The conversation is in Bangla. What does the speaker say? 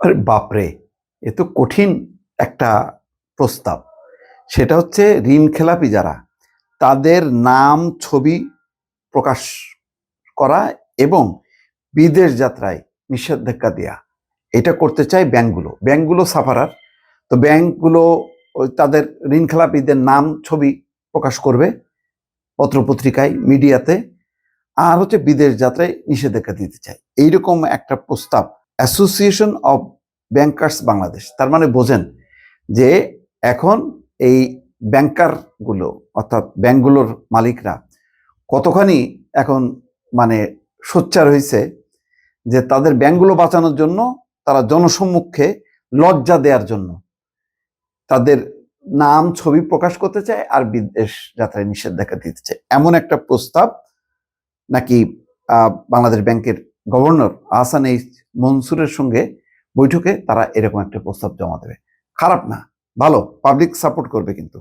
আরে বাপরে, এ তো কঠিন একটা প্রস্তাব। সেটা হচ্ছে ঋণ খেলাপি যারা, তাদের নাম ছবি প্রকাশ করা এবং বিদেশ যাত্রায় নিষেধাজ্ঞা দেয়া। এটা করতে চায় ব্যাংকগুলো। ব্যাংকগুলো সাফারার, তো ব্যাংকগুলো তাদের ঋণ খেলাপিদের নাম ছবি প্রকাশ করবে পত্রপত্রিকায়, মিডিয়াতে। আর হচ্ছে বিদেশ যাত্রায় নিষেধাজ্ঞা দিতে চায়, এইরকম একটা প্রস্তাব অ্যাসোসিয়েশন অফ ব্যাংকার্স বাংলাদেশ। তার মানে বোঝেন যে এখন এই ব্যাংকারগুলো, অর্থাৎ ব্যাংকগুলোর মালিকরা কতখানি এখন মানে সোচ্চার হয়েছে যে তাদের ব্যাংকগুলো বাঁচানোর জন্য তারা জনসম্মুখে লজ্জা দেওয়ার জন্য তাদের নাম ছবি প্রকাশ করতে চায় আর বিদেশ যাত্রায় নিষেধাজ্ঞা দিতে চায়। এমন একটা প্রস্তাব নাকি বাংলাদেশ ব্যাংকের গভর্নর আহসান এইচ মনসুরের সঙ্গে বৈঠকে তারা এরকম একটা প্রস্তাব জমা দেবে। খারাপ না, ভালো, পাবলিক সাপোর্ট করবে কিন্তু।